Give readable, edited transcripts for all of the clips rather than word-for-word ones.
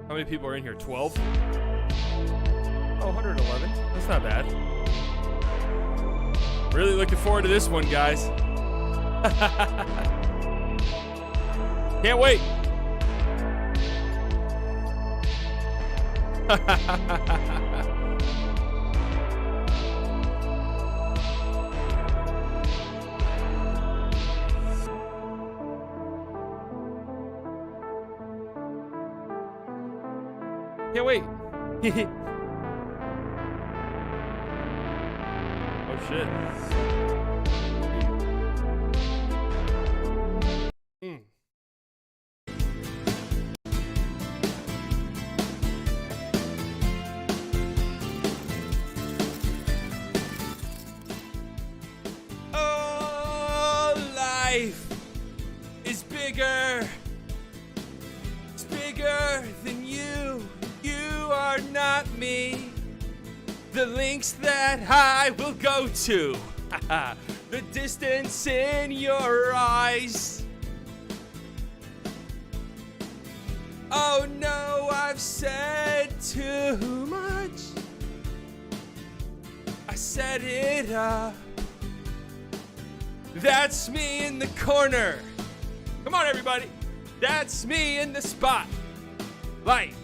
How many people are in here? 12? Oh, 111. That's not bad. Really looking forward to this one, guys. Can't wait. Can't wait. Oh shit. Oh, life is bigger. It's bigger than you. You are not me. The links that I will go to. The distance in your eyes. Oh no, I've said too much. I set it up. That's me in the corner. Come on, everybody. That's me in the spot. Like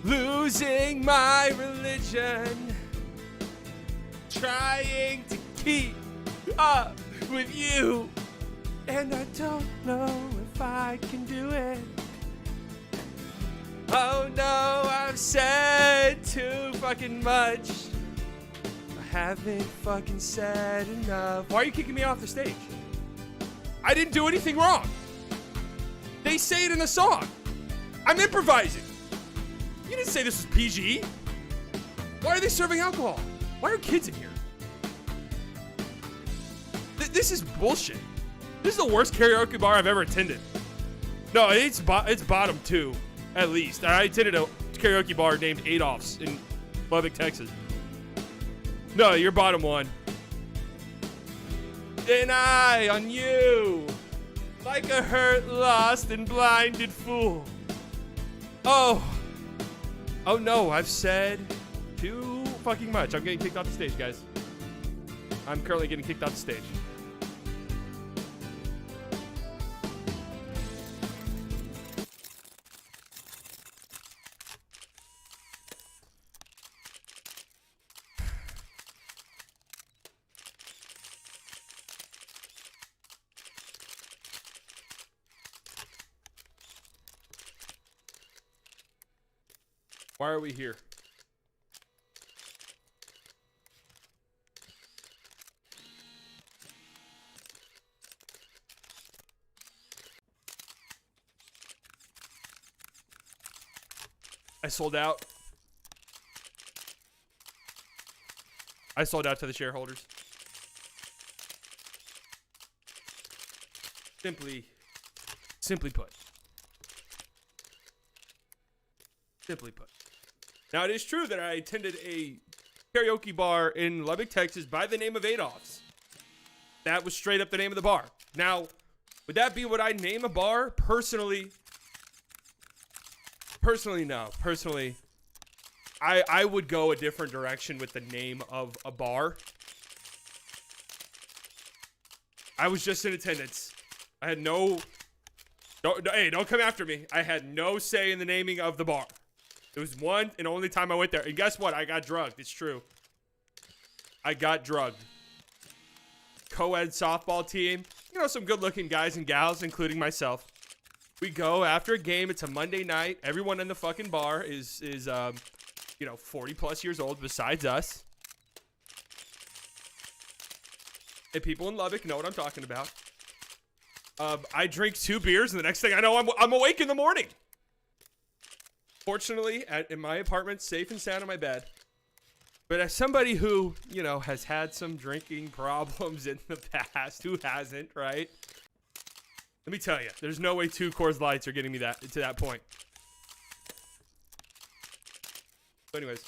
losing my religion. Trying to keep up with you. And I don't know if I can do it. Oh no, I've said too fucking much. I haven't fucking said enough. Why are you kicking me off the stage? I didn't do anything wrong. They say it in the song. I'm improvising. You didn't say this was PG. Why are they serving alcohol? Why are kids in here? This is bullshit. This is the worst karaoke bar I've ever attended. No, it's bottom two, at least. I attended a karaoke bar named Adolph's in Lubbock, Texas. No, you're bottom one. An eye on you, like a hurt, lost, and blinded fool. Oh no, I've said too fucking much. I'm getting kicked off the stage, guys. I'm currently getting kicked off the stage. Why are we here? I sold out. I sold out to the shareholders. Simply put. Simply put. Now, it is true that I attended a karaoke bar in Lubbock, Texas by the name of Adolph's. That was straight up the name of the bar. Now, would that be what I'd name a bar? Personally, no. Personally, I would go a different direction with the name of a bar. I was just in attendance. I had no... Don't come after me. I had no say in the naming of the bar. It was one and only time I went there. And guess what? I got drugged. It's true. I got drugged. Co-ed softball team. You know, some good-looking guys and gals, including myself. We go after a game. It's a Monday night. Everyone in the fucking bar is 40-plus years old besides us. And people in Lubbock know what I'm talking about. I drink 2 beers, and the next thing I know, I'm awake in the morning. Fortunately, in my apartment, safe and sound in my bed. But as somebody who, has had some drinking problems in the past, who hasn't, right? Let me tell you, there's no way 2 Coors Lights are getting me to that point. So anyways,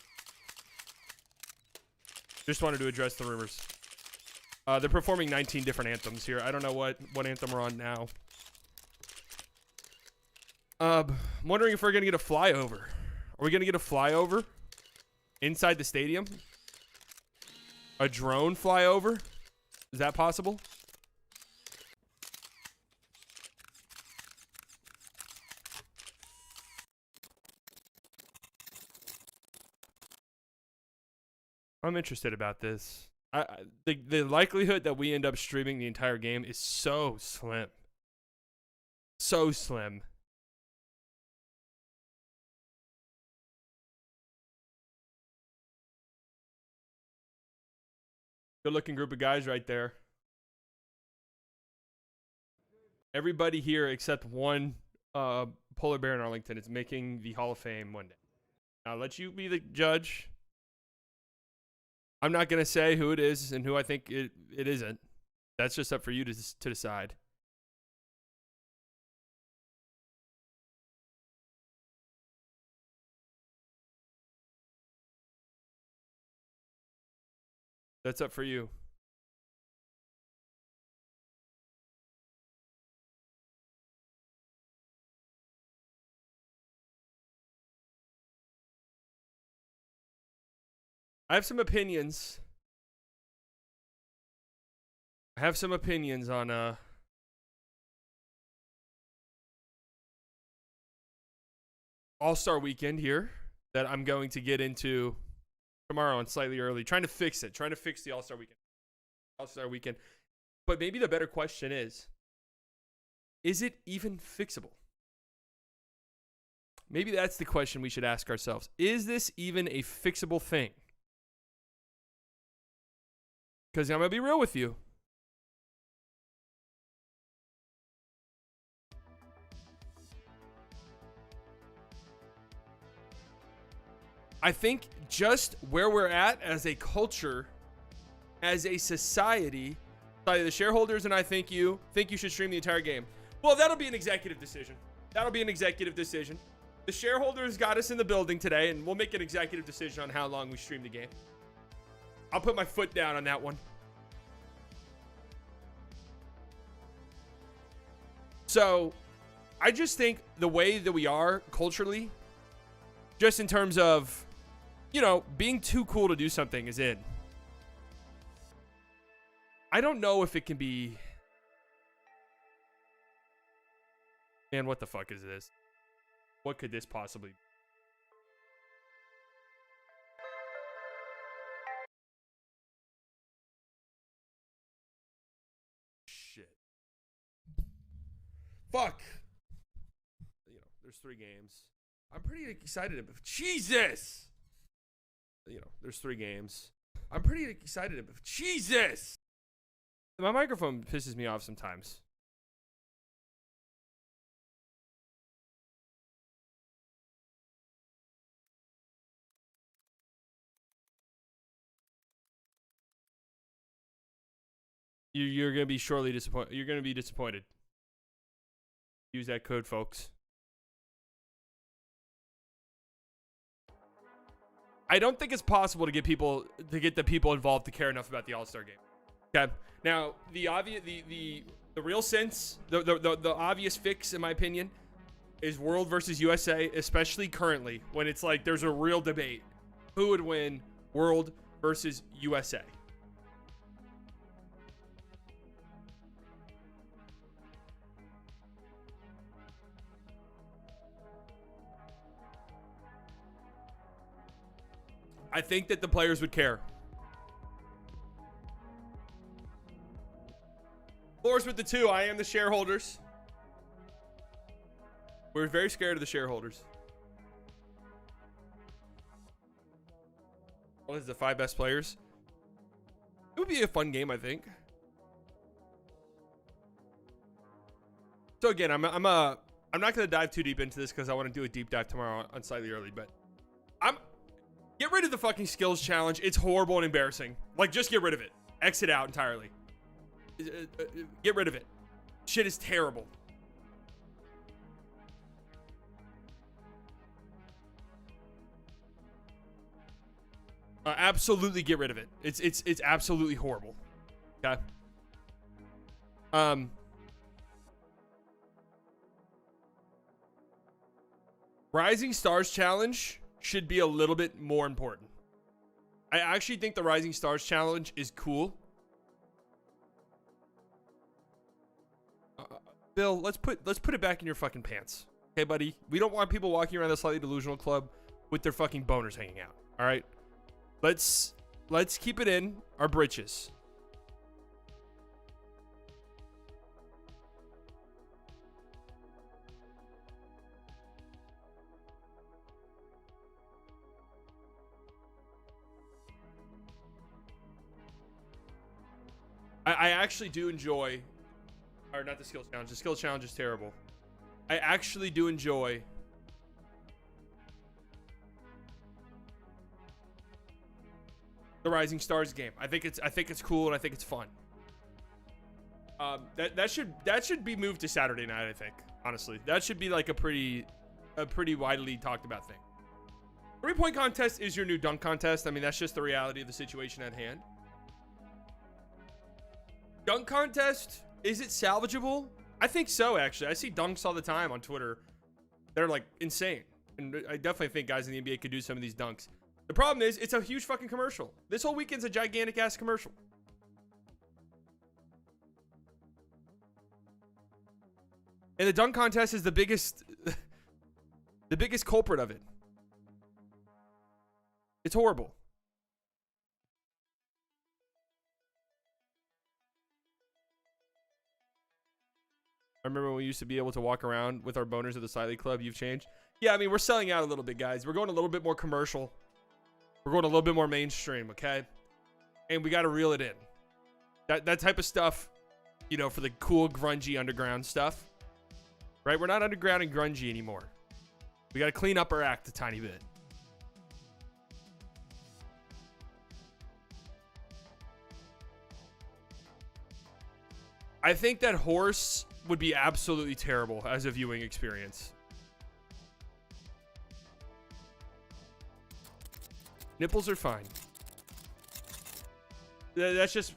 just wanted to address the rumors. They're performing 19 different anthems here. I don't know what anthem we're on now. I'm wondering if we're gonna get a flyover. Are we gonna get a flyover inside the stadium? A drone flyover? Is that possible? I'm interested about this. The likelihood that we end up streaming the entire game is so slim. So slim. Good looking group of guys right there. Everybody here except one polar bear in Arlington is making the Hall of Fame one day. I'll let you be the judge. I'm not going to say who it is and who I think it isn't. That's just up for you to decide. That's up for you. I have some opinions. I have some opinions on All-Star Weekend here that I'm going to get into tomorrow and slightly early. Trying to fix it. Trying to fix the All-Star Weekend. All-Star Weekend. But maybe the better question is it even fixable? Maybe that's the question we should ask ourselves. Is this even a fixable thing? Because I'm going to be real with you. I think just where we're at as a culture, as a society, the shareholders and I think you should stream the entire game. Well, that'll be an executive decision. That'll be an executive decision. The shareholders got us in the building today, and we'll make an executive decision on how long we stream the game. I'll put my foot down on that one. So, I just think the way that we are culturally, just in terms of, you know, being too cool to do something is in. I don't know if it can be... Man, what the fuck is this? What could this possibly be? Shit. Fuck. You know, there's 3 games. I'm pretty excited about... Jesus! You know, there's 3 games. I'm pretty excited about... Jesus! My microphone pisses me off sometimes. You're going to be surely disappointed. You're going to be disappointed. Use that code, folks. I don't think it's possible to get the people involved to care enough about the All-Star game. Okay. Now, the obvious, the real sense, the obvious fix, in my opinion, is World versus USA, especially currently when it's like there's a real debate. Who would win, World versus USA? I think that the players would care. Floors with the 2. I am the shareholders. We're very scared of the shareholders. What is the 5 best players? It would be a fun game, I think. So again, I'm not going to dive too deep into this because I want to do a deep dive tomorrow on slightly early, but get rid of the fucking skills challenge. It's horrible and embarrassing. Like, just get rid of it. Exit out entirely. Get rid of it. Shit is terrible. Absolutely get rid of it. It's absolutely horrible. Okay. Rising Stars Challenge should be a little bit more important. I actually think the Rising Stars Challenge is cool. Bill, let's put it back in your fucking pants. Okay, buddy? We don't want people walking around the Slightly Delusional Club with their fucking boners hanging out. All right? Let's keep it in our britches. I actually do enjoy, or not the skills challenge. The skills challenge is terrible. I actually do enjoy the Rising Stars game. I think it's cool and I think it's fun. That should be moved to Saturday night. I think, honestly, that should be like a pretty widely talked about thing. 3-point contest is your new dunk contest. I mean, that's just the reality of the situation at hand. Dunk contest, is it salvageable? I think so, actually. I see dunks all the time on Twitter. They're like insane. And I definitely think guys in the NBA could do some of these dunks. The problem is, it's a huge fucking commercial. This whole weekend's a gigantic ass commercial. And the dunk contest is the biggest the biggest culprit of it. It's horrible. I remember when we used to be able to walk around with our boners at the Slightly Club. You've changed. Yeah, I mean, we're selling out a little bit, guys. We're going a little bit more commercial. We're going a little bit more mainstream, okay? And we got to reel it in. That type of stuff, you know, for the cool, grungy, underground stuff. Right? We're not underground and grungy anymore. We got to clean up our act a tiny bit. I think that horse would be absolutely terrible as a viewing experience. Nipples are fine. That's just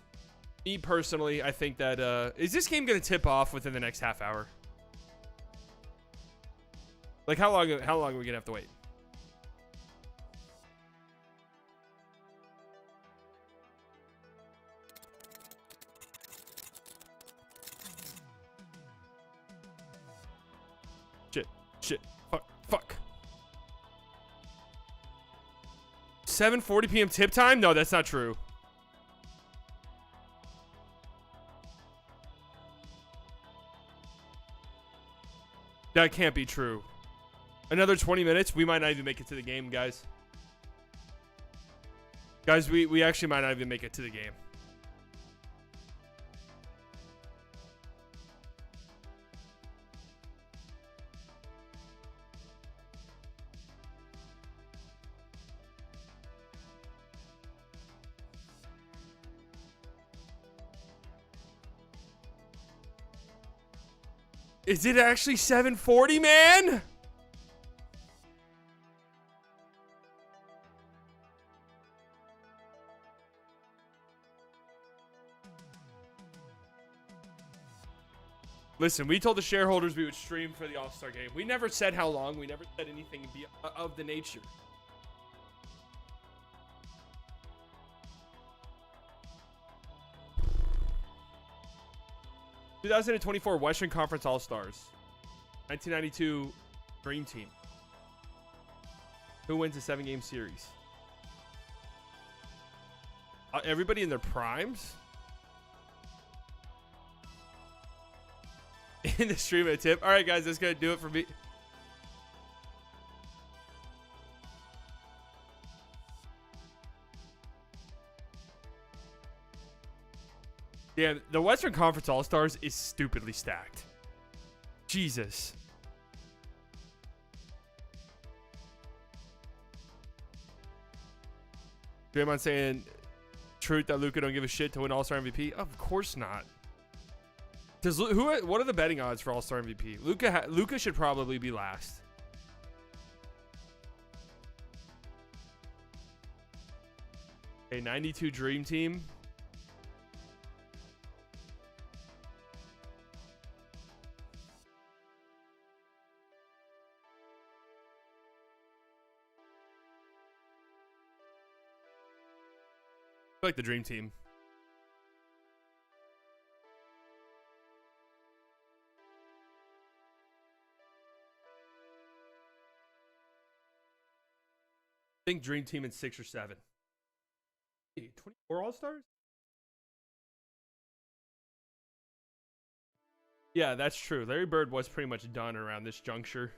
me personally. I think that is this game gonna tip off within the next half hour? Like how long are we gonna have to wait? Shit. Fuck. 7:40 p.m. tip time? No, that's not true. That can't be true. Another 20 minutes? We might not even make it to the game, guys. Guys, we actually might not even make it to the game. Is it actually 7:40, man? Listen, we told the shareholders we would stream for the All-Star game. We never said how long. We never said anything of the nature. (2024) Western Conference All-Stars. 1992 Dream Team. Who wins a 7-game series? Everybody in their primes? In the stream at a tip. All right, guys, that's gonna do it for me. Yeah, the Western Conference All-Stars is stupidly stacked. Jesus. Draymond saying truth that Luka don't give a shit to win All-Star MVP? Of course not. Does what are the betting odds for All-Star MVP? Luka should probably be last. A 92 Dream Team. feel like the dream team. I think dream team in 6 or 7. 24 All-Stars? Yeah, that's true. Larry Bird was pretty much done around this juncture.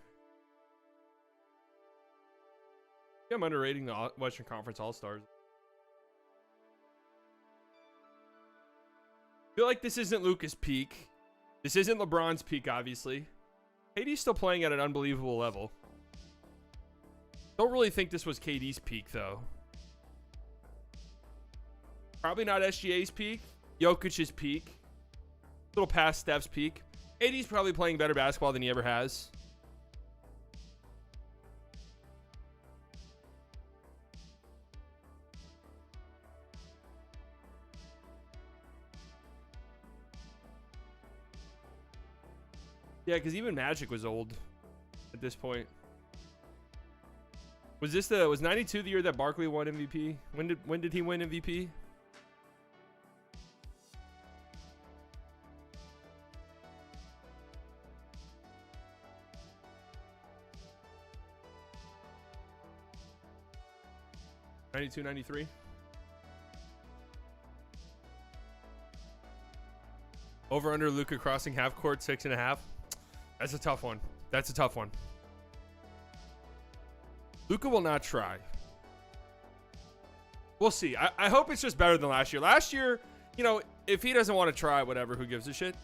I think I'm underrating the Western Conference All-Stars. I feel like this isn't Luka's peak. This isn't LeBron's peak, obviously. KD's still playing at an unbelievable level. Don't really think this was KD's peak, though. Probably not SGA's peak. Jokic's peak. A little past Steph's peak. AD's probably playing better basketball than he ever has. Yeah, because even Magic was old at this point. Was 92 the year that Barkley won MVP? When did he win MVP? '92, '93. Over under Luka crossing half court 6.5. That's a tough one. That's a tough one. Luka will not try. We'll see. I hope it's just better than last year. Last year, you know, if he doesn't want to try, whatever, who gives a shit?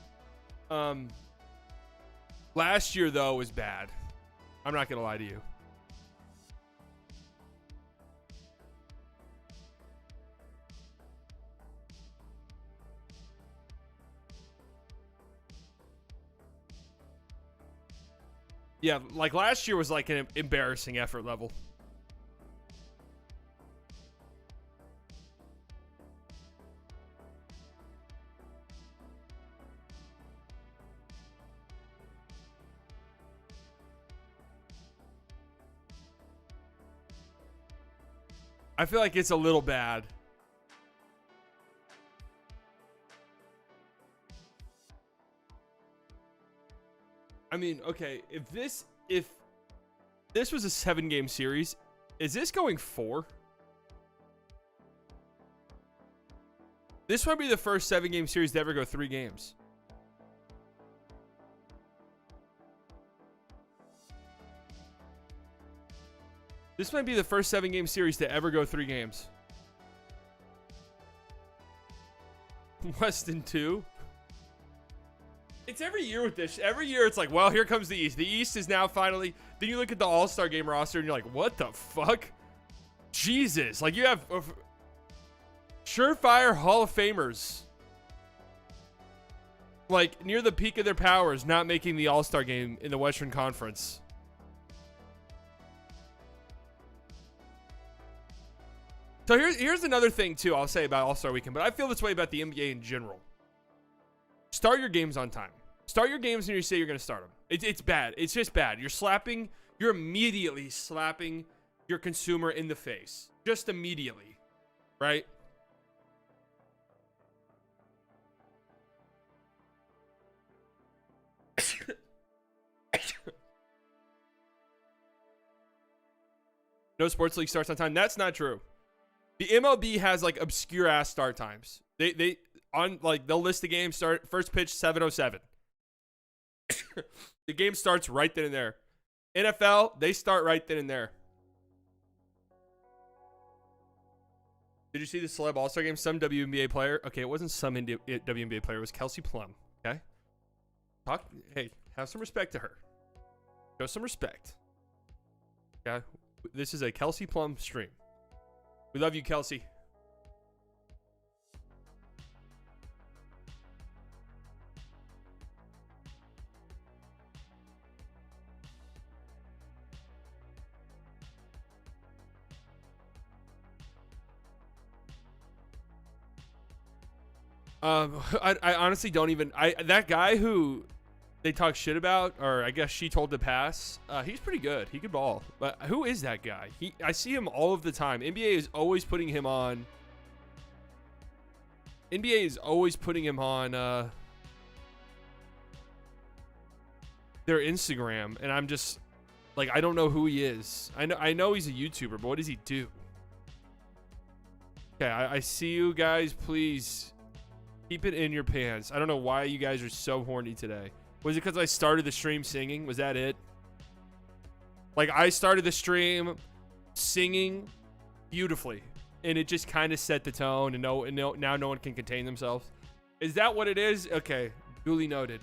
Last year, though, was bad. I'm not going to lie to you. Yeah, like last year was like an embarrassing effort level. I feel like it's a little bad. I mean, okay, if this was a 7-game series, is this going 4? This might be the first 7-game series to ever go 3 games. This might be the first 7-game series to ever go 3 games. Weston 2. It's every year with this. Every year it's like, well, here comes the East. The East is now finally. Then you look at the All-Star game roster and you're like, what the fuck? Jesus. Like, you have surefire Hall of Famers. Like, near the peak of their powers, not making the All-Star game in the Western Conference. So here's another thing, too, I'll say about All-Star Weekend. But I feel this way about the NBA in general. Start your games on time. Start your games when you say you're going to start them. It's bad. It's just bad. You're immediately slapping your consumer in the face. Just immediately. Right? No sports league starts on time. That's not true. The MLB has like obscure ass start times. They'll list the game start first pitch 7:07. The game starts right then and there. NFL, they start right then and there. Did you see the celeb All-Star game? Some WNBA player. Okay, it wasn't some WNBA player. It was Kelsey Plum. Okay. Hey, have some respect to her. Show some respect. Yeah. This is a Kelsey Plum stream. We love you, Kelsey. I honestly don't even. That guy who they talk shit about, or I guess she told to pass. He's pretty good. He could ball. But who is that guy? I see him all of the time. NBA is always putting him on NBA is always putting him on their Instagram, and I'm just like, I don't know who he is. I know he's a YouTuber, but what does he do? Okay, I see you guys. Please keep it in your pants. I don't know why you guys are so horny today. Was it because I started the stream singing? Was that it? Like, I started the stream singing beautifully, and it just kind of set the tone, and now no one can contain themselves. Is that what it is? Okay, duly noted.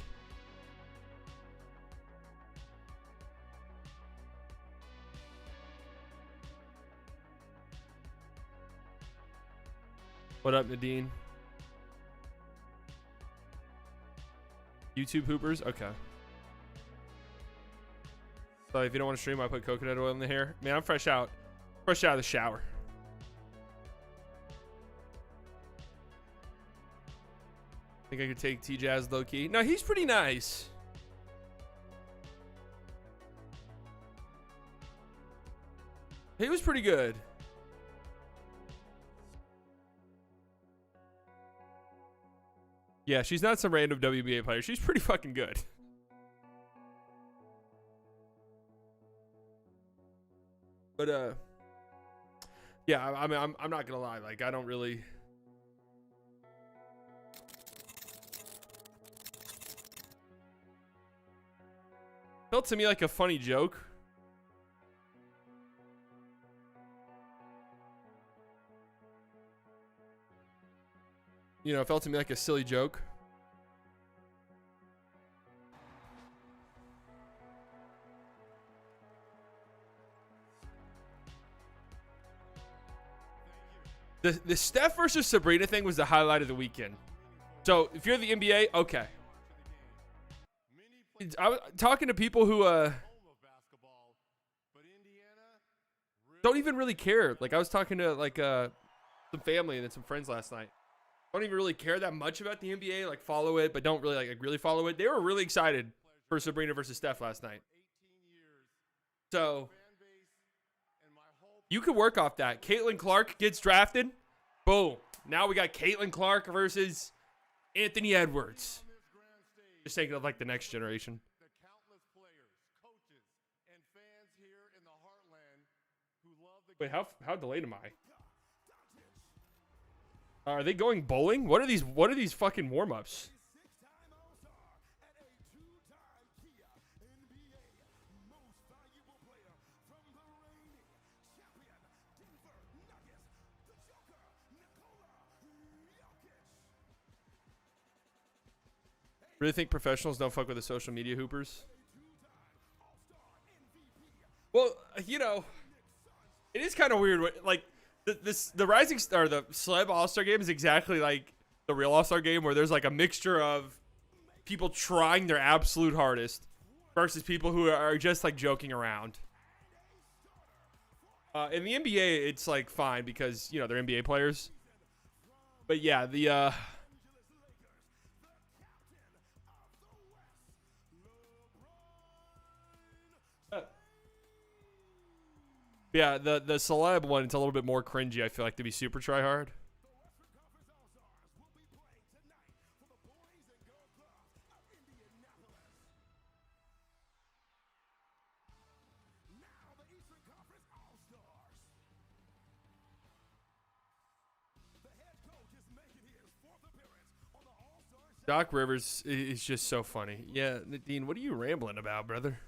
What up, Nadine? YouTube hoopers? Okay. So if you don't want to stream, I put coconut oil in the hair. Man, I'm fresh out of the shower. Think I could take T-Jazz low key? No, he's pretty nice. He was pretty good. Yeah, she's not some random WNBA player. She's pretty fucking good. But yeah, I mean, I'm not gonna lie. Like, I don't really. Felt to me like a funny joke. You know, it felt to me like a silly joke. The Steph versus Sabrina thing was the highlight of the weekend. So if you're the NBA, okay. I was talking to people who don't even really care. Like, I was talking to like some family and then some friends last night. Don't even really care that much about the NBA, like follow it, but don't really like really follow it. They were really excited for Sabrina versus Steph last night. So you could work off that. Caitlin Clark gets drafted. Boom. Now we got Caitlin Clark versus Anthony Edwards. Just thinking of like the next generation. Wait, how delayed am I? Are they going bowling? What are these fucking warm-ups? Really think professionals don't fuck with the social media hoopers? Well, you know, it is kind of weird. Like, the Rising Star, the Celeb All-Star game is exactly like the real All-Star game, where there's like a mixture of people trying their absolute hardest versus people who are just like joking around. In the NBA, it's like fine because, you know, they're NBA players. But yeah, yeah, the celeb one, it's a little bit more cringy, I feel like, to be super try hard. Doc Rivers is just so funny. Yeah, Nadine, what are you rambling about, brother?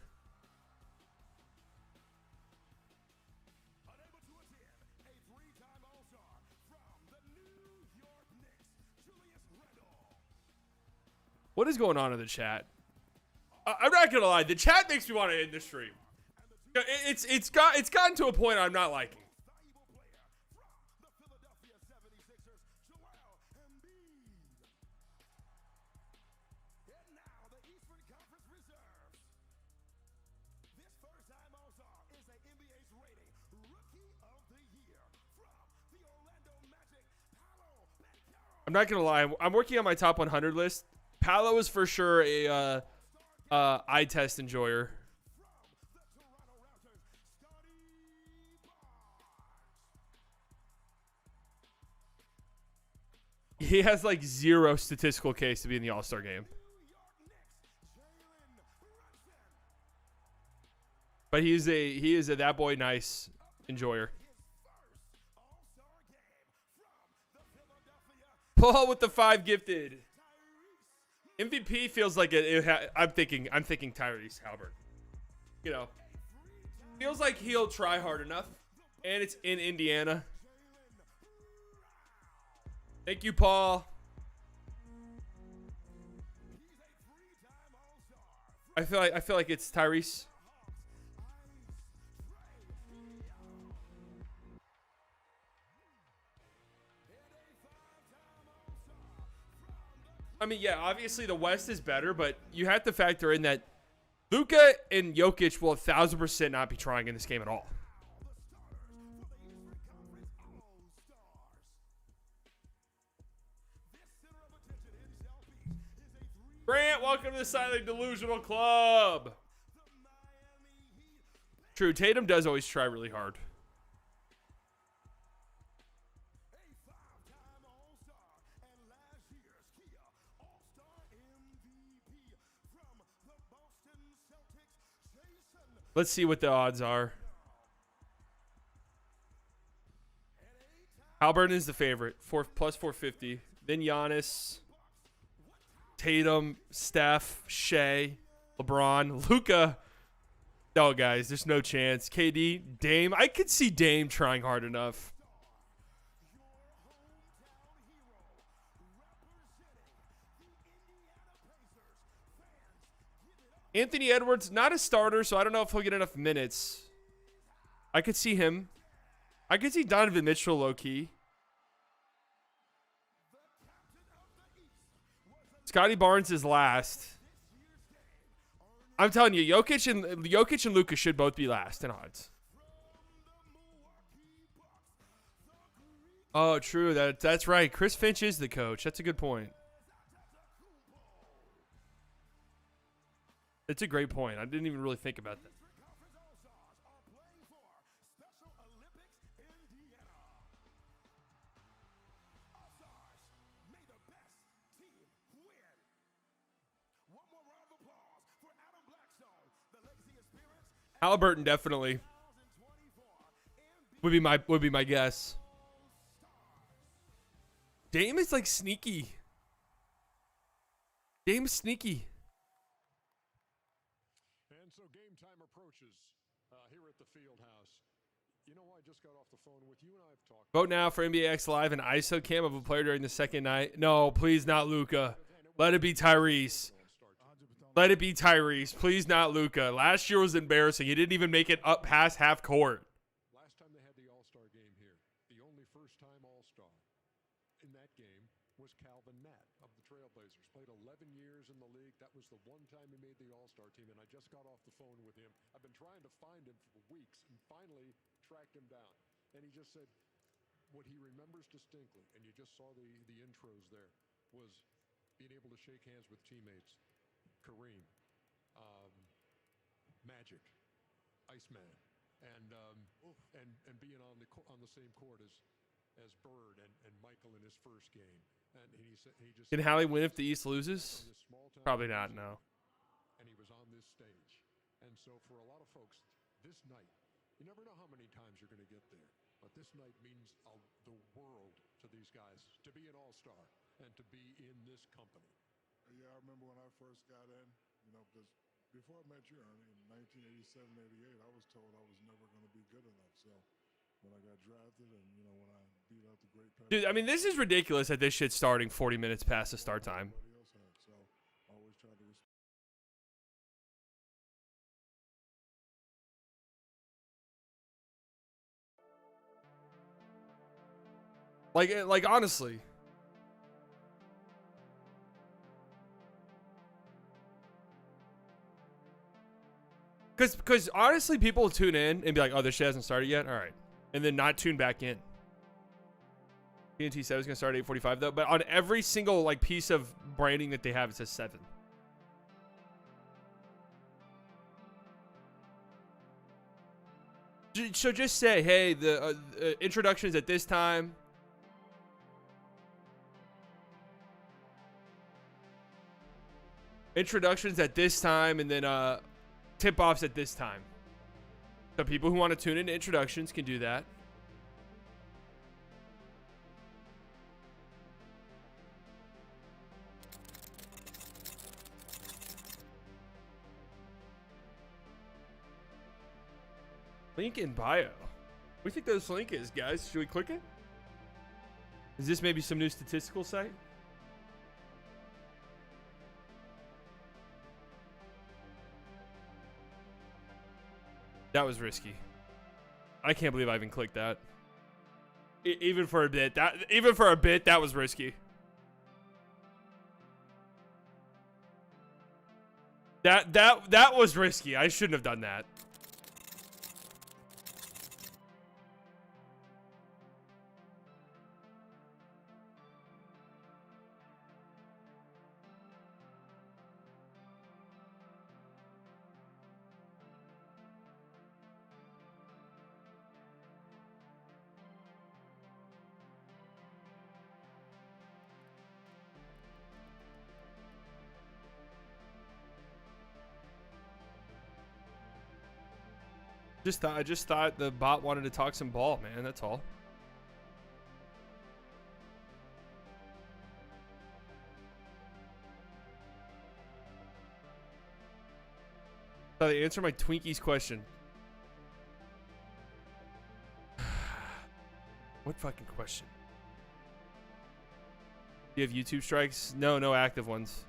What is going on in the chat? I'm not gonna lie, the chat makes me want to end the stream. It's gotten to a point I'm not liking. I'm not gonna lie, I'm working on my top 100 list. Paolo is for sure a eye test enjoyer. He has like 0 statistical case to be in the All-Star game. But he is a that boy nice enjoyer. Paul with the 5 gifted. MVP feels like I'm thinking Tyrese Haliburton. You know, feels like he'll try hard enough, and it's in Indiana. Thank you, Paul. I feel like it's Tyrese. I mean, yeah, obviously the West is better, but you have to factor in that Luka and Jokic will 1,000% not be trying in this game at all. Grant, welcome to the Silent Delusional Club. True, Tatum does always try really hard. Let's see what the odds are. Haliburton is the favorite, plus 450. Then Giannis, Tatum, Steph, Shea, LeBron, Luka. No, guys, there's no chance. KD, Dame. I could see Dame trying hard enough. Anthony Edwards, not a starter, so I don't know if he'll get enough minutes. I could see him. I could see Donovan Mitchell low-key. Scotty Barnes is last. I'm telling you, Jokic and Luka should both be last in odds. Oh, true. That's right. Chris Finch is the coach. That's a good point. It's a great point. I didn't even really think about that. Haliburton definitely would be my guess. Dame is like sneaky. Dame's sneaky. And so game time approaches here at the field house. You know, I just got off the phone with you and I have talked. Vote now for NBA X Live and ISO cam of a player during the second night. No, please not Luka. Let it be Tyrese. Let it be Tyrese. Please not Luka. Last year was embarrassing. He didn't even make it up past half court. Last time they had the All-Star game here, the only first-time All-Star in that game was Calvin Matt of the Trailblazers. Played 11 years in the league. That was the one time he made the All-Star team, and I just got off the phone with him. I've been trying to find him for weeks and finally tracked him down. And he just said what he remembers distinctly, and you just saw the intros there, was being able to shake hands with teammates. Kareem, Magic, Iceman, and being on the same court as Bird and Michael in his first game. And he said he just. Can Hallie win if the East loses? Probably not. No. And he was on this stage, and so for a lot of folks, this night, you never know how many times you're going to get there, but this night means the world to these guys to be an all-star and to be in this company. Yeah, I remember when I first got in, you know, because before I met you, Ernie, in 1987, 88, I was told I was never going to be good enough. So when I got drafted and, you know, when I beat out the great Patrick. Dude, I mean, this is ridiculous that this shit's starting 40 minutes past the start time. So always try to Like honestly. Because honestly, people will tune in and be like, oh, this shit hasn't started yet? All right. And then not tune back in. TNT said it was going to start at 8:45, though. But on every single like piece of branding that they have, it says 7. So just say, hey, the introduction's at this time. Introductions at this time, and then tip-offs at this time. So people who want to tune into introductions can do that. Link in bio. What do you think this link is, guys? Should we click it? Is this maybe some new statistical site? That was risky. I can't believe I even clicked that. Even for a bit, that was risky. That was risky. I shouldn't have done that. I just thought the bot wanted to talk some ball, man. That's all. So they answer my Twinkies question. What fucking question? Do you have YouTube strikes? No, no active ones.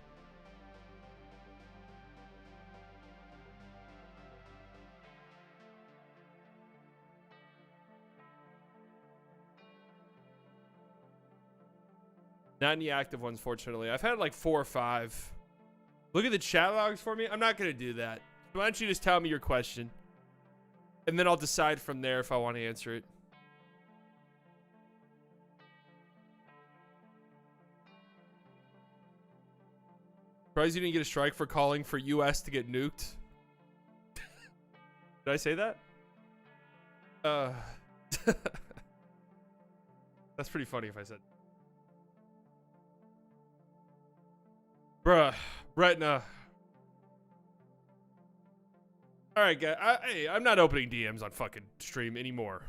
Not any active ones, fortunately. I've had like 4 or 5. Look at the chat logs for me. I'm not going to do that. Why don't you just tell me your question? And then I'll decide from there if I want to answer it. Surprised you didn't get a strike for calling for US to get nuked. Did I say that? That's pretty funny if I said. Bruh, Retina. All right, guys. Hey, I'm not opening DMs on fucking stream anymore.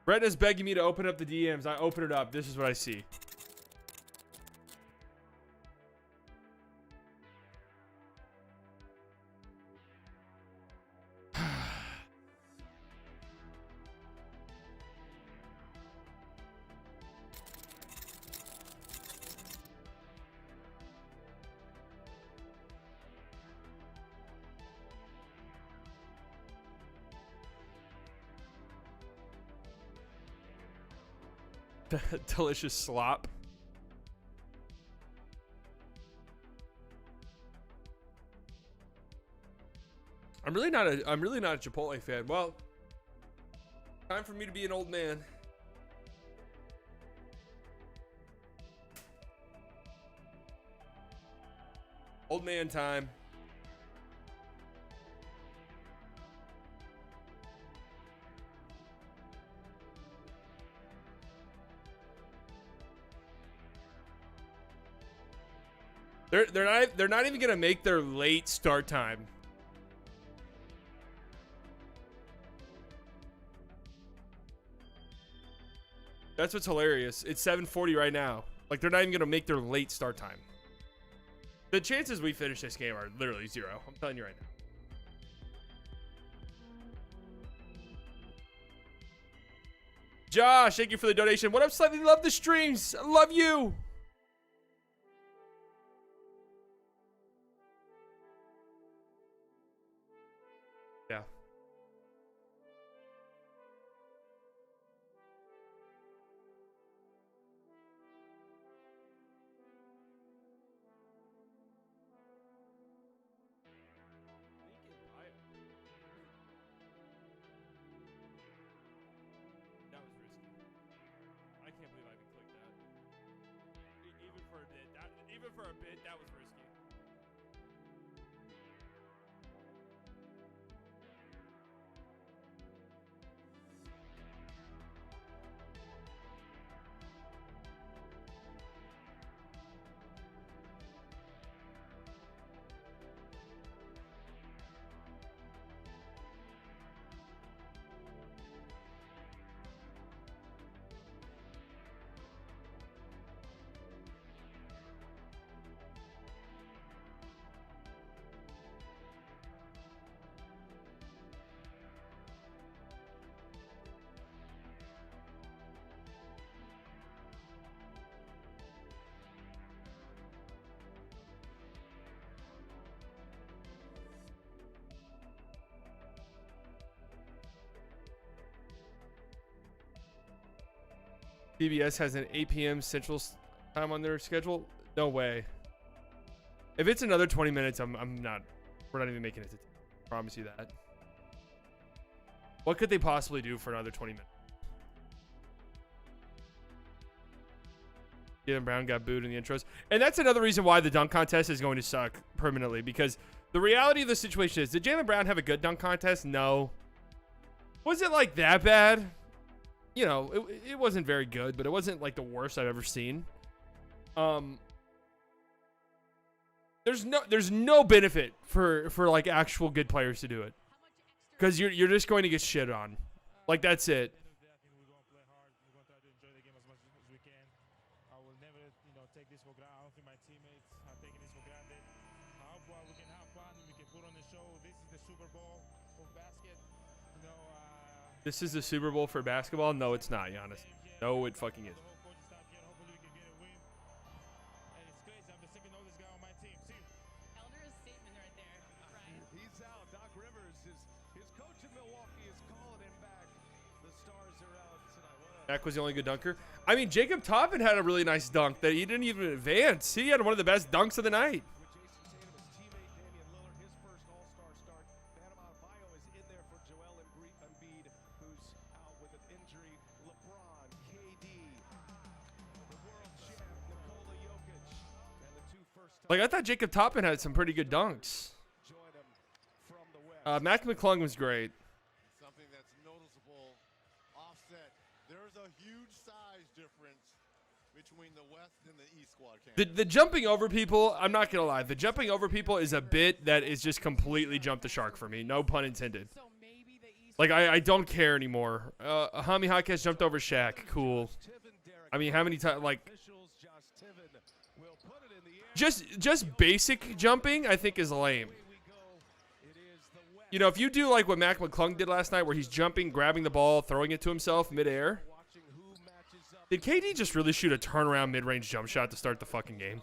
Retina's begging me to open up the DMs. I open it up. This is what I see. Delicious slop. I'm really not a Chipotle fan. Well, time for me to be an old man. Old man time. They're not even gonna make their late start time. That's what's hilarious. It's 7:40 right now. Like, they're not even gonna make their late start time. The chances we finish this game are literally 0. I'm telling you right now. Josh, thank you for the donation. What up, Slightly? Love the streams. I love you. Yeah. even for a bit, that was risky. CBS has an 8 p.m. Central time on their schedule. No way. If it's another 20 minutes, I'm not. We're not even making it. I promise you that. What could they possibly do for another 20 minutes? Jaylen Brown got booed in the intros, and that's another reason why the dunk contest is going to suck permanently. Because the reality of the situation is, did Jaylen Brown have a good dunk contest? No. Was it like that bad? You know, it wasn't very good, but it wasn't like the worst I've ever seen. There's no benefit for like actual good players to do it, because you're just going to get shit on. Like, that's it. This is the Super Bowl for basketball? No, it's not, Giannis. No, it fucking is. He's out. Doc Rivers, his coach in Milwaukee, is calling him back. The Stars are out tonight. Dak was the only good dunker. I mean, Jacob Toppin had a really nice dunk that he didn't even advance. He had one of the best dunks of the night. Like, I thought Jacob Toppin had some pretty good dunks. Mac McClung was great. Something that's noticeable, offset. There's a huge size difference between the West and the East squad. The jumping over people, I'm not going to lie. The jumping over people is a bit that is just completely jumped the shark for me. No pun intended. Like, I don't care anymore. Hami Hawkins jumped over Shaq. Cool. I mean, how many times, like... Just basic jumping, I think, is lame. You know, if you do like what Mac McClung did last night, where he's jumping, grabbing the ball, throwing it to himself midair. Did KD just really shoot a turnaround mid-range jump shot to start the fucking game?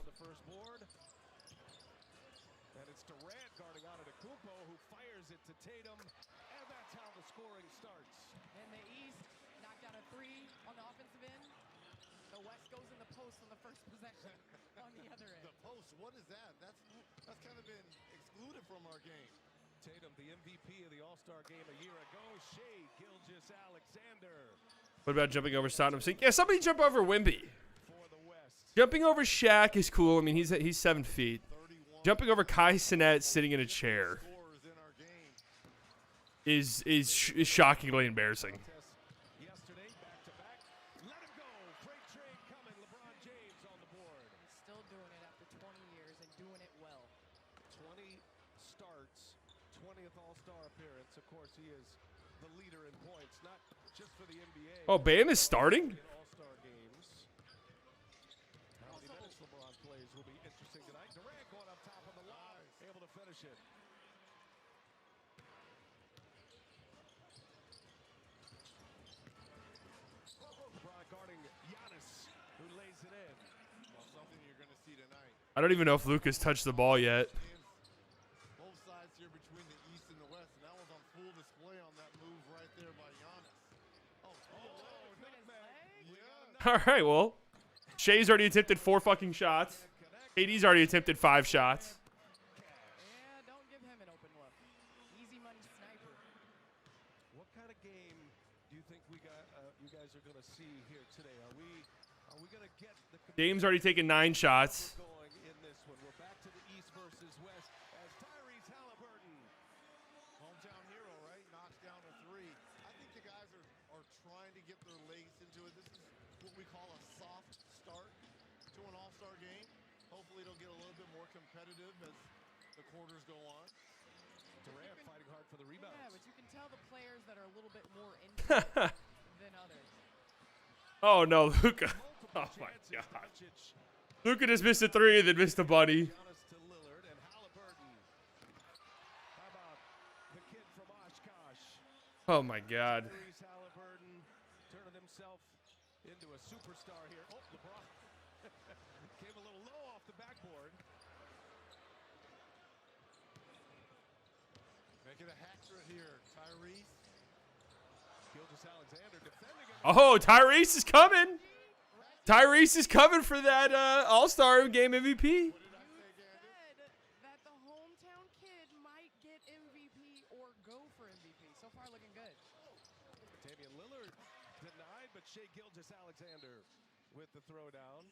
What is that? That's kind of been excluded from our game. Tatum, the MVP of the All-Star game a year ago. Shea Gilgeous-Alexander. What about jumping over Saddam Singh? Yeah, somebody jump over Wemby. Jumping over Shaq is cool. I mean, he's 7 feet. Jumping over Kai Cenat sitting in a chair is shockingly embarrassing. Oh, Bam is starting? I don't even know if Lucas touched the ball yet. Both sides here between the East and the West, and that was on full display on that move right there by Giannis. All right, well, Shea's already attempted 4 fucking shots. KD's already attempted 5 shots. Yeah, don't give him an open look. Easy money sniper. What kind of game do you think you guys are going to see here today? Are we going to get the Dame's already taken 9 shots. going in All-Star game. Hopefully it'll get a little bit more competitive as the quarters go on. Durant fighting hard for the rebound. Yeah, but you can tell the players that are a little bit more into it than others. Oh no, Luka. Oh my God. Luka just missed a 3 and then missed a bunny. Giannis to Lillard and Halliburton. How about the kid from Oshkosh? Oh my God. Tyrese Halliburton turning himself into a superstar here. Oh, LeBron came a little low off the backboard. Making a hat trick here, Tyrese. Gilgeous-Alexander defending it. Oh, Tyrese is coming. Tyrese is coming for that All-Star game MVP. You said that the hometown kid might get MVP or go for MVP. So far, looking good. Damian Lillard denied, but Shai Gilgeous-Alexander with the throwdown.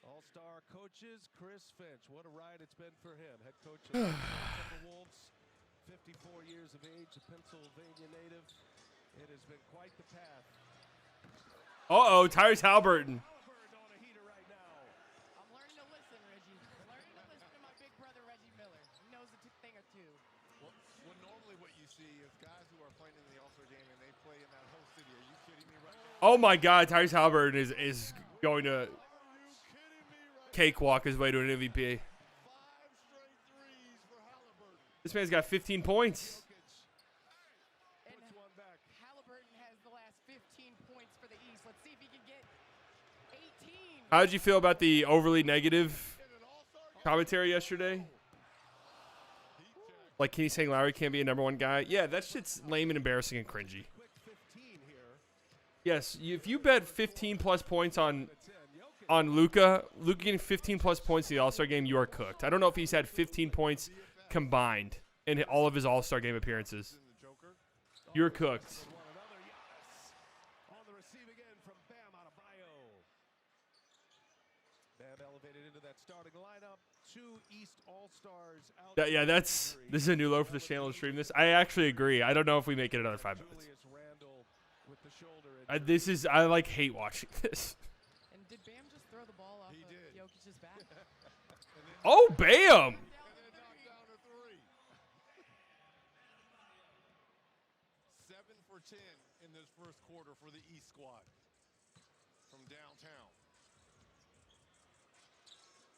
All-Star coaches, Chris Finch. What a ride it's been for him. Head coach of the Timberwolves, 54 years of age, a Pennsylvania native. It has been quite the path. Uh-oh, Tyrese Halliburton. Halliburton on a heater right now. I'm learning to listen, Reggie. Learning to listen to my big brother, Reggie Miller. He knows a thing or two. Well, normally what you see is guys who are playing in the All-Star game and they play in that whole city. Are you kidding me right now? Oh my God, Tyrese Halliburton is going to Are you kidding me right cakewalk his way to an MVP. 5 straight threes for Halliburton. This man's got 15 points. And Puts one back. Halliburton has the last 15 points for the East. Let's see if he can get 18. How did you feel about the overly negative In an All-Star game, commentary yesterday? heat check. Like Kenny saying Lowry can't be a #1 guy. Yeah, that shit's lame and embarrassing and cringy. Quick 15 here. Yes, if you bet 15 plus points on The 10. Jokic. Luka getting 15 plus points in the All-Star game, you are cooked. I don't know if he's had 15 points combined in all of his All-Star game appearances. In the Joker. You're cooked. One another. Giannis on the receiving end from Bam Adebayo. Bam elevated into that starting lineup. 2 East All-Stars out. Yeah, this is a new low for the channel to stream this. I actually agree. I don't know if we make it another 5 minutes. Julius Randle with the shoulder injury. I like hate watching this. And did Bam just throw the ball off He of did. Jokic's back? Oh, bam! And then knocked down a 3. 7 for 10 in this first quarter for the East squad from downtown.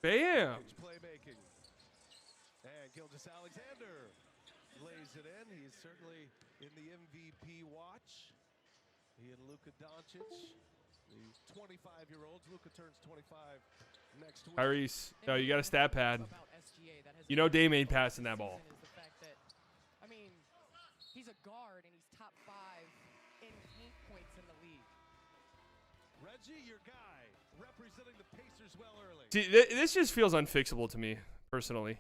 Bam! Huge playmaking. And Gilgeous-Alexander lays it in. He's certainly in the MVP watch. He and Luka Doncic, the 25-year-olds. Luka turns 25 next week. Tyrese, no, you got a stat pad. About SGA that has You know been Dame ain't passing that ball. is the fact that, I mean, he's a guard and he's top 5 in paint points in the league. Reggie, your guy, representing the Pacers well early. See, this just feels unfixable to me, personally.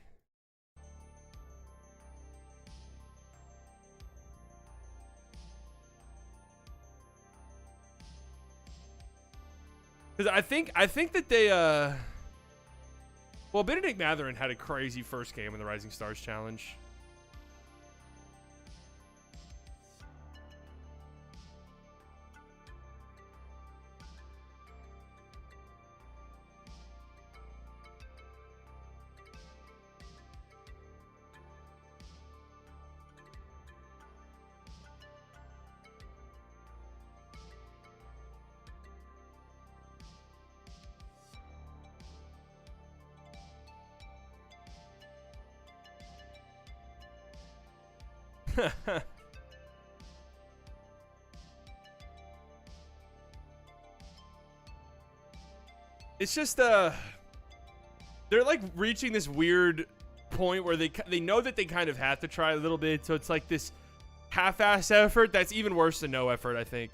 Because I think that they well, Benedict Mathurin had a crazy first game in the Rising Stars Challenge. It's just they're like reaching this weird point where they know that they kind of have to try a little bit, so it's like this half-ass effort that's even worse than no effort, I think.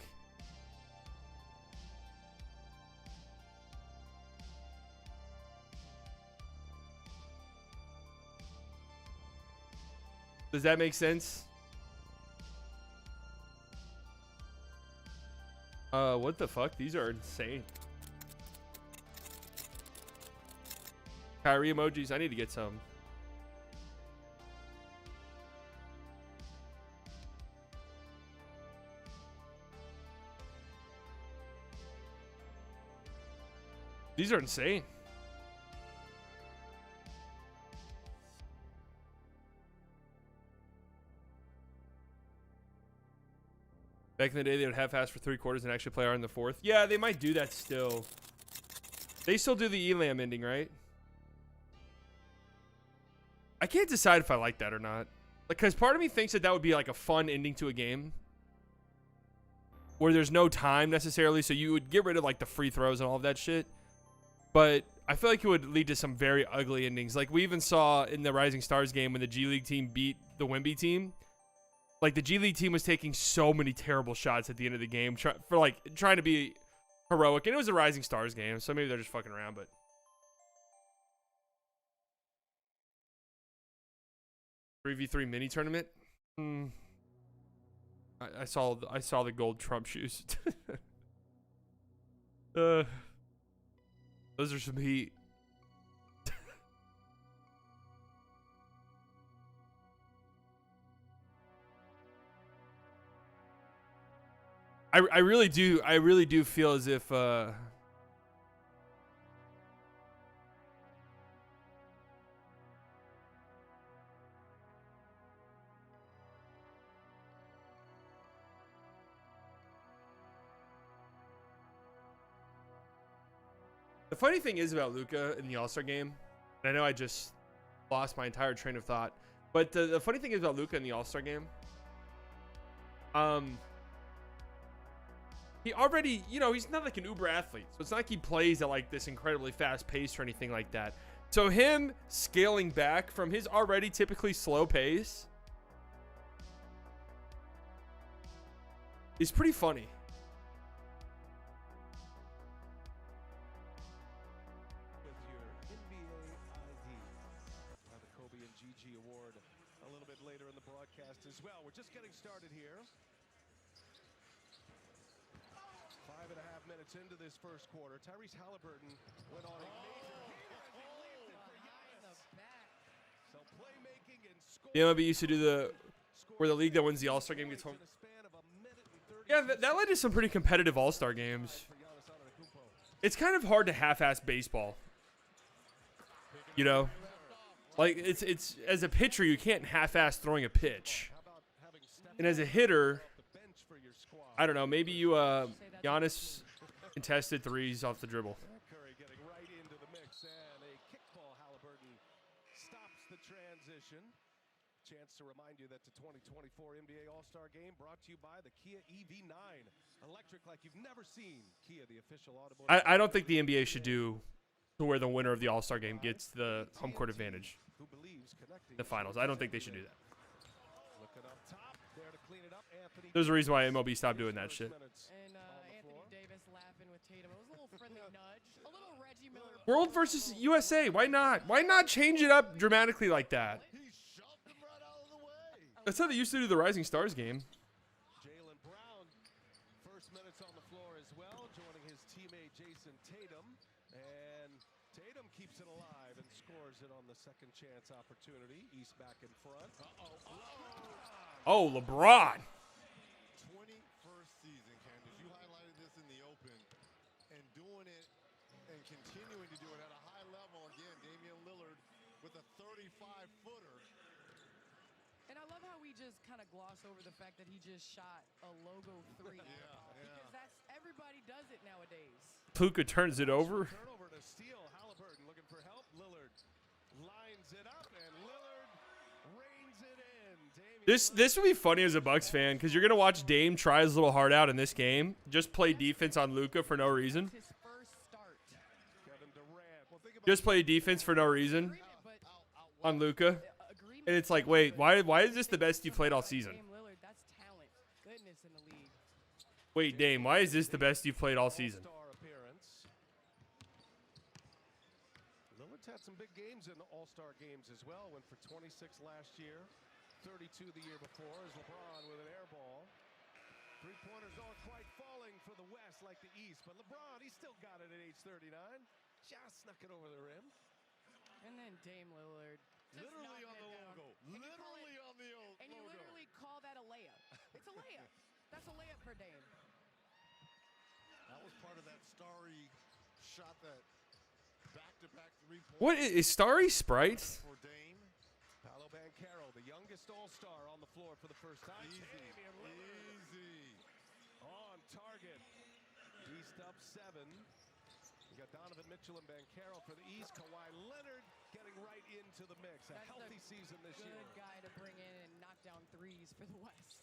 Does that make sense? What the fuck? These are insane. Kyrie emojis. I need to get some. These are insane. Back in the day, they would half-ass for 3 quarters and actually play hard in the 4th. Yeah, they might do that still. They still do the Elam ending, right? I can't decide if I like that or not. Because part of me thinks that would be like a fun ending to a game. Where there's no time necessarily, so you would get rid of like the free throws and all of that shit. But I feel like it would lead to some very ugly endings. Like we even saw in the Rising Stars game when the G League team beat the Wemby team. Like the G League team was taking so many terrible shots at the end of the game trying to be heroic. And it was a Rising Stars game, so maybe they're just fucking around, but 3v3 mini tournament? I saw the gold Trump shoes. Those are some heat. I really do feel as if the funny thing is about Luka in the All-Star game, and I know I just lost my entire train of thought, but the funny thing is about Luka in the All-Star game, he already, he's not like an uber athlete, so it's not like he plays at like this incredibly fast pace or anything like that. So him scaling back from his already typically slow pace is pretty funny. Award a little bit later in the broadcast as well. We're just getting started here. 5.5 minutes into this first quarter. Tyrese Halliburton went on a major so playmaking and scoring. The MLB used to do where the league that wins the All-Star game gets home. Yeah, that led to some pretty competitive All-Star games. It's kind of hard to half-ass baseball. Like it's as a pitcher, you can't half-ass throwing a pitch. And as a hitter, I don't know, maybe you Giannis contested threes off the dribble. Curry getting right into the mix, and a kickball. Halliburton stops the transition. Chance to remind you that the 2024 NBA All-Star Game brought to you by the Kia EV9. Electric like you've never seen. Kia, the official automotive. I don't think the NBA should do to where the winner of the All-Star Game gets the home court advantage. The finals. I don't think they should do that. There's a reason why MLB stopped doing that shit. And Anthony Davis laughing with Tatum. It was a little friendly nudge. A little Reggie Miller. World versus USA. Why not? Why not change it up dramatically like that? That's how they used to do the Rising Stars game. Jaylen Brown, first minutes on the floor as well, joining his teammate Jason Tatum. And Tatum keeps it alive and scores it on the second chance opportunity. East back in front. Oh, LeBron. 21st season, Candace. You highlighted this in the open, and doing it and continuing to do it at a high level. Again, Damian Lillard with a 35-footer. And I love how we just kind of gloss over the fact that he just shot a logo 3. Because everybody does it nowadays. Luka turns it over. Turnover to steal. Halliburton looking for help. Lillard lines it up, and Lillard reins it in. This would be funny as a Bucks fan because you're gonna watch Dame try his little heart out in this game, just play defense on Luka for no reason. His first start. Kevin Durant. Well, think about Just play defense for no reason on Luka, and it's like, wait, why is this the best you played all season? Dame Lillard, that's talent. Goodness in the league. Wait, Dame, why is this the best you've played all season? All-Star appearance. Lillard's had some big games in All-Star games as well. Went for 26 last year, 32 the year before. As LeBron with an air ball. Three-pointers aren't quite falling for the West like the East, but LeBron, he still got it at age 39. Just snuck it over the rim. And then Dame Lillard. just Literally knocked on the it down. logo. And you call Literally it- on the logo. And you literally call that a layup. It's a layup. That's a layup for Dame. That was part of that starry shot that Back-to-back 3-point What is Starry Sprite? for Dame. Paolo Banchero, the youngest All-Star on the floor for the first time. Easy, Damian Lillard easy. on target. East up 7. We got Donovan Mitchell and Banchero for the East. Kawhi Leonard getting right into the mix. A That's healthy season this year. Good guy to bring in and knock down threes for the West.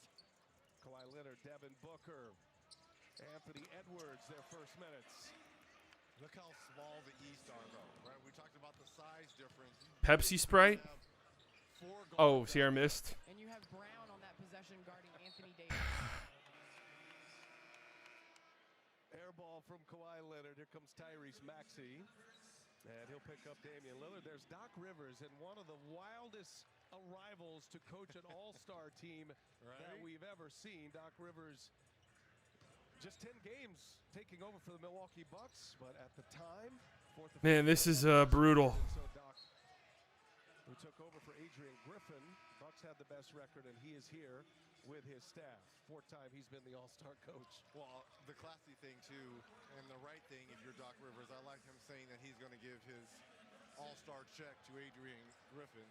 Kawhi Leonard, Devin Booker, Anthony Edwards, their first minutes. Look how small the East are, though, right? We talked about the size difference. Pepsi Sprite? You have 4 Oh, guards Sierra Mist. And you have Brown on that possession guarding Anthony Davis. Air ball from Kawhi Leonard. Here comes Tyrese Maxey. And he'll pick up Damian Lillard. There's Doc Rivers in one of the wildest arrivals to coach an all-star team that we've ever seen. Doc Rivers, just 10 games taking over for the Milwaukee Bucks, but at the time, Man, this is brutal. So Doc, who took over for Adrian Griffin, Bucks had the best record, and he is here with his staff. 4th time he's been the all-star coach. Well, the classy thing, too, and the right thing if you're Doc Rivers, I like him saying that he's going to give his all-star check to Adrian Griffin.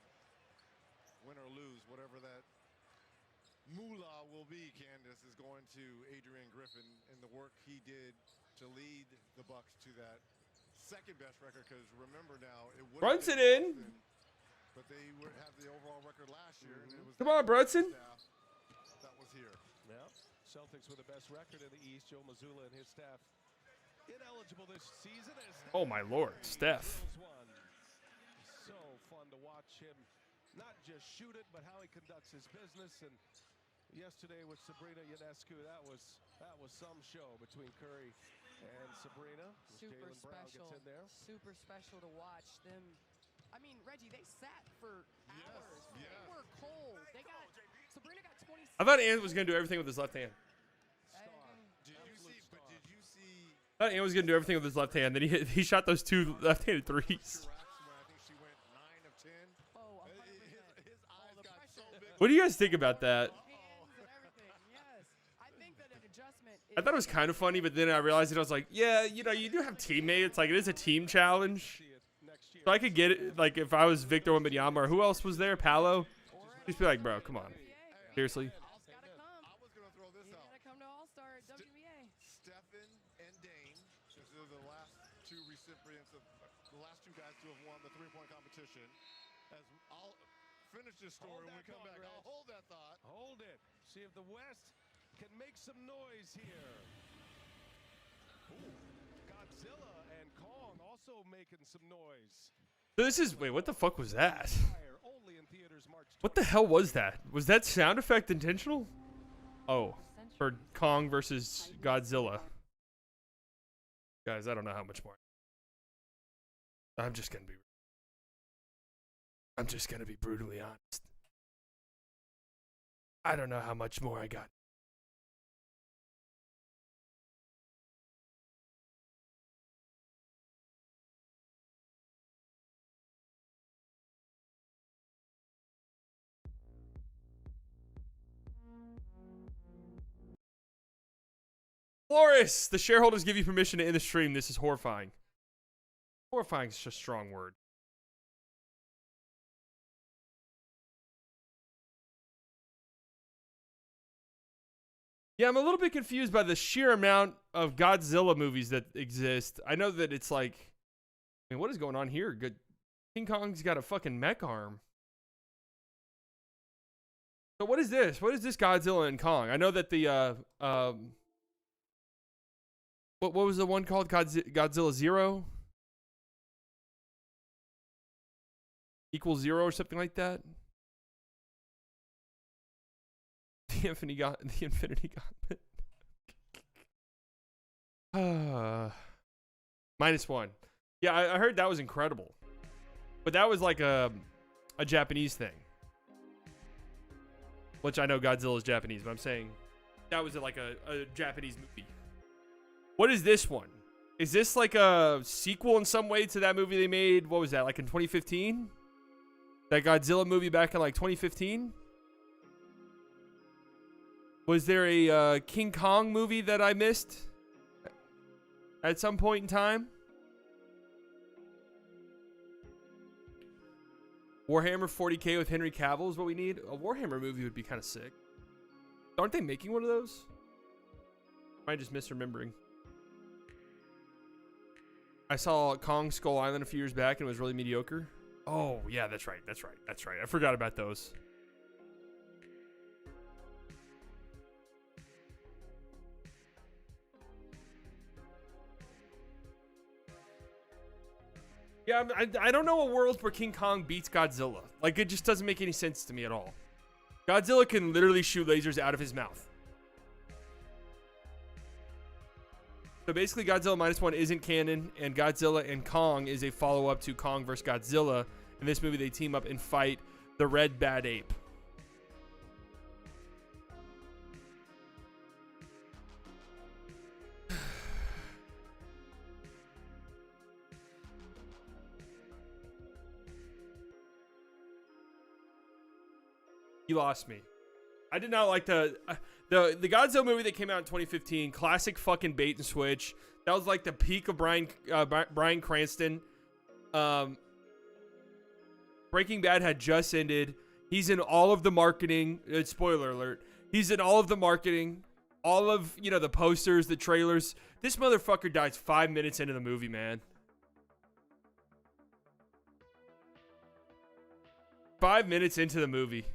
Win or lose, whatever that moolah will be, Candace, is going to Adrian Griffin and the work he did to lead the Bucks to that second-best record, because remember now, it would Runs it in. but they would have the overall record last year. And it was Come on, Brunson. that was here. Yeah, Celtics with the best record in the East. Joe Mazzulla and his staff ineligible this season. Oh, my Lord. Steph. So fun to watch him not just shoot it, but how he conducts his business. And yesterday with Sabrina Ionescu, that was some show between Curry and Sabrina. Super Jaylen Brown special. gets in there. Super special to watch them. I mean, Reggie, they sat for hours. yes. They were cold. Sabrina got 26. I thought Ant was going to do everything with his left hand. Did you see? I thought Ant was going to do everything with his left hand. Then he shot those 2 left-handed threes. I think she went 9 of 10. Oh, 100%. His eyes the got so pressure. big. What do you guys think about that? Hands and everything. Yes. I think that an adjustment is I thought it was kind of funny, but then I realized it. I was like, yeah, you know, you do have teammates. Like, it is a team challenge. See it next year. So I could get it. Like, if I was Victor Wembanyama or who else was there? Paolo? Just be like, bro, come on. Seriously. Gotta come. I was going to throw this You out. gotta come to All-Star at WNBA. Stephen and Dane, since they're the last 2 recipients of the last 2 guys to have won the 3-point competition. As I'll finish this story Hold when we that come thought, back. Reg. I'll hold that thought. Hold it. See if the West can make some noise here. Ooh, Godzilla and Kong also making some noise. So this is, wait, what the fuck was that? Fire only in theaters March What the hell was that? Was that sound effect intentional? Oh, for Kong versus Godzilla. Guys, I don't know how much more. I'm just gonna be brutally honest. I don't know how much more I got. Flores, the shareholders give you permission to end the stream. This is horrifying. Horrifying is just a strong word. Yeah, I'm a little bit confused by the sheer amount of Godzilla movies that exist. I know that it's like, I mean, what is going on here? Good, King Kong's got a fucking mech arm. So what is this? What is this Godzilla and Kong? I know that the what was the one called? Godzilla Zero? Equals 0 or something like that? The Infinity Gauntlet. -1. Yeah, I heard that was incredible. But that was like a Japanese thing. Which I know Godzilla is Japanese, but I'm saying that was like a Japanese movie. What is this one? Is this like a sequel in some way to that movie they made? What was that, like in 2015? That Godzilla movie back in like 2015? Was there a King Kong movie that I missed at some point in time? Warhammer 40K with Henry Cavill is what we need. A Warhammer movie would be kind of sick. Aren't they making one of those? Am I just misremembering? I saw Kong Skull Island a few years back and it was really mediocre. Oh, yeah, that's right. That's right. That's right. I forgot about those. Yeah, I don't know a world where King Kong beats Godzilla. Like, it just doesn't make any sense to me at all. Godzilla can literally shoot lasers out of his mouth. So basically, Godzilla -1 isn't canon, and Godzilla and Kong is a follow-up to Kong vs. Godzilla. In this movie, they team up and fight the Red Bad Ape. You lost me. I did not like the Godzilla movie that came out in 2015. Classic fucking bait and switch. That was like the peak of Bryan Cranston. Breaking Bad had just ended. He's in all of the marketing. Spoiler alert. He's in all of the marketing. All of, the posters, the trailers. This motherfucker dies 5 minutes into the movie, man. 5 minutes into the movie.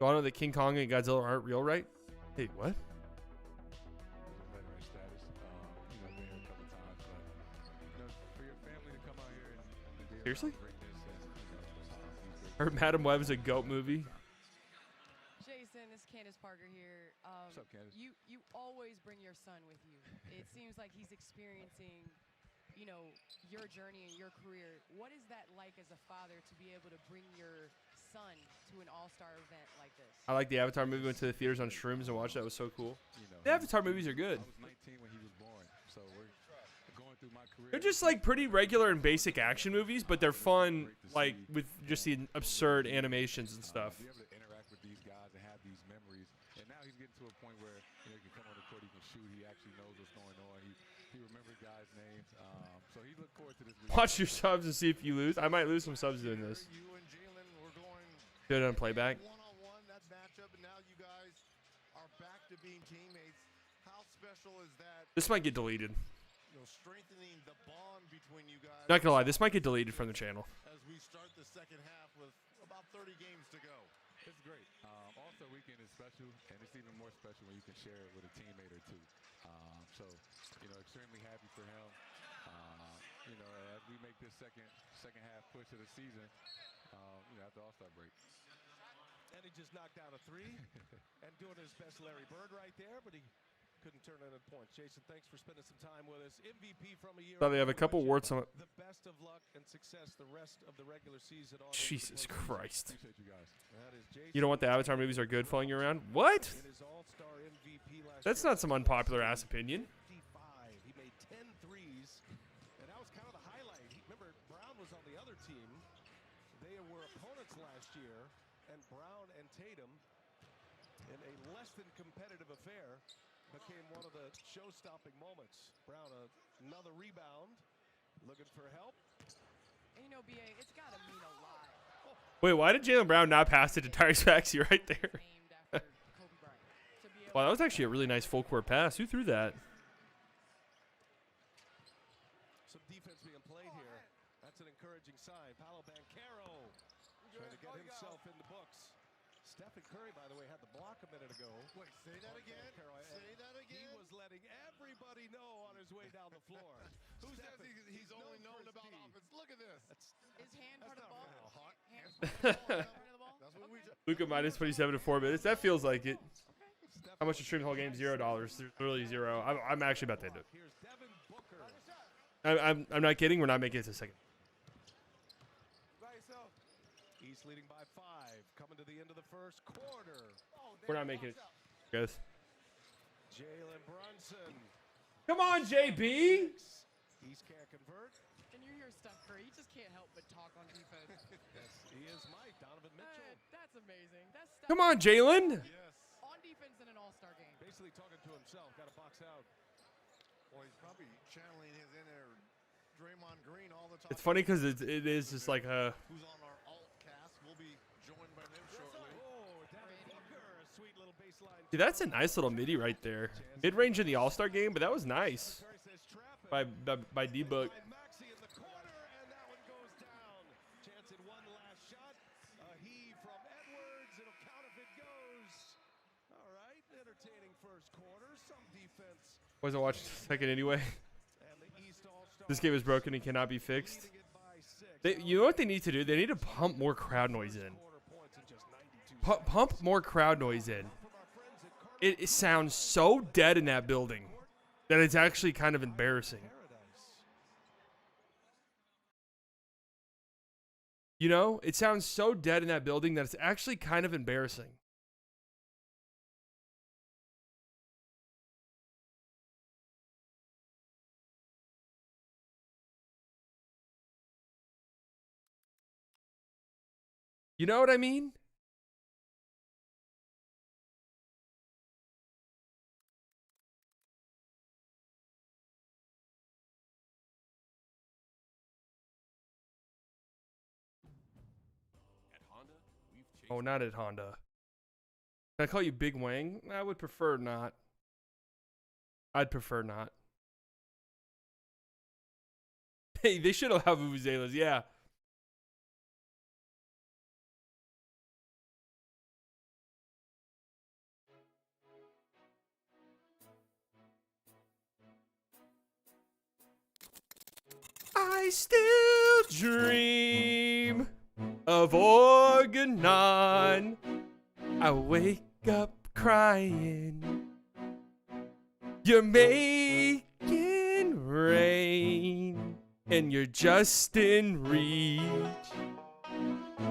You all know that King Kong and Godzilla aren't real, right? Hey, what? Veteran status. Been here a couple times, but for your family to come out here and be around Seriously? greatness and Or Madam Web is a goat movie. Jason, this is Candace Parker here. What's up, Candace? You always bring your son with you. It seems like he's experiencing, your journey and your career. What is that like as a father to be able to bring your son to an all-star event like this? I like the Avatar movie. Went to the theaters on shrooms and watched that. It was so cool. The Avatar movies are good. I was 19 when he was born, so we're going through my career. They're just like pretty regular and basic action movies, but they're fun, like with just the absurd animations and stuff. Be able to interact with these guys and have these memories. And now he's getting to a point where he can come on the court, he can shoot, he actually knows what's going on. He remembers guys' names. So he looked forward to this week. Watch your subs and see if you lose. I might lose some subs doing this. You and Jalen were going Do it on playback. one-on-one, that matchup, and now you guys are back to being teammates. How special is that? This might get deleted. Strengthening the bond between you guys Not gonna lie, this might get deleted from the channel. as we start the second half with about 30 games to go. It's great. Also, weekend is special, and it's even more special when you can share it with a teammate or two. So, extremely happy for him. As we make this second half push of the season, after All-Star break. And he just knocked down a three and doing his best Larry Bird right there, but he couldn't turn it into points. Jason, thanks for spending some time with us. MVP from a year. Thought they have a couple ago. warts on it. The best of luck and success the rest of the regular season. On Jesus Christ. Appreciate you guys. That is Jason. You don't want the Avatar movies are good following you around? What? In his All-Star MVP last That's year. not some unpopular ass opinion. 55. He made 10 threes, and that was kind of the highlight. Remember, Brown was on the other team. They were opponents last year, and Brown and Tatum, in a less than competitive affair, became one of the show-stopping moments. Brown, another rebound, looking for help. And BA, it's got to mean a lot. Wait, why did Jaylen Brown not pass it to Tyrese Maxey right there? Named after Kobe Bryant. To be able Wow, that was actually a really nice full court pass. Who threw that? Some defense being played here. That's an encouraging sign. Paolo Banchero trying to get himself in the books. Stephen Curry, by the way, had the block a minute ago. Wait, say that again. Say that He again. was letting everybody know on his way down the floor. Who says Stephen, he's only known for his about D. offense? Look at this. Is hand part of the not ball? real. Hand part of the ball? That's what we just. Luka minus 27 in 4 minutes. That feels like it. How much to stream the whole game? $0. Literally zero. I'm actually about to end it. Here's Devin Booker. I'm not kidding. We're not making it to the second. East leading by 5. Coming to the end of the first quarter. We're not making it, guys. Jalen Brunson. Come on, JB. East can't convert. And you hear Steph Curry, you just can't help but talk on defense. Yes, he is Mike. Donovan Mitchell. That's amazing. That's Steph Come on, Jalen. Yes. on defense in an all-star game. Basically talking to himself. Got to box out. Well, he's probably channeling his inner Draymond Green, all the talk It's funny because it is just like a. who's on our alt cast. We'll be joined by them shortly. Oh, Devin Booker, a sweet little baseline. Dude, that's a nice little midi right there. Mid-range in the All-Star game, but that was nice Curry says trap it. by D-Book. By Maxey in the corner, and that one goes down. Chance at one last shot. A heave from Edwards. It'll count if it goes. All right, entertaining first quarter. Some defense. Wasn't watching the second anyway. And the East All-Star This game is broken and cannot be fixed. leading it by 6. You know what they need to do? They need to pump more crowd noise in. Quarter points in just 92 Pump more crowd noise in. It sounds so dead in that building that it's actually kind of embarrassing. You know, it sounds so dead in that building that it's actually kind of embarrassing. You know what I mean? Oh, not at Honda. Can I call you Big Wang? I would prefer not. I'd prefer not. Hey, they should allow vuvuzelas, yeah. I still dream of Organon. I wake up crying. You're making rain, and you're just in reach.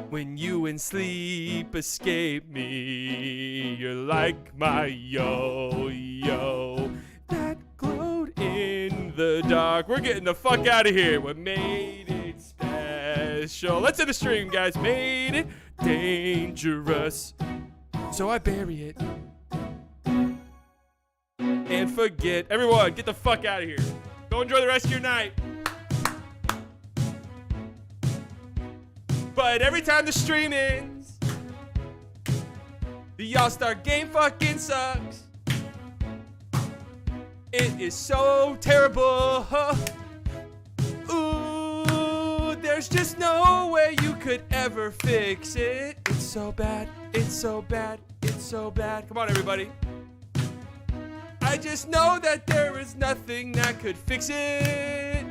When you in sleep escape me, you're like my yo-yo that glowed in the dark. We're getting the fuck out of here. What made it special? Let's end the stream, guys. Made it dangerous, so I bury it and forget. Everyone, get the fuck out of here. Go enjoy the rest of your night. But every time the stream ends, the All-Star game fucking sucks. It is so terrible. Ooh, there's just no way you could ever fix it. It's so bad, it's so bad, it's so bad. Come on, everybody. I just know that there is nothing that could fix it.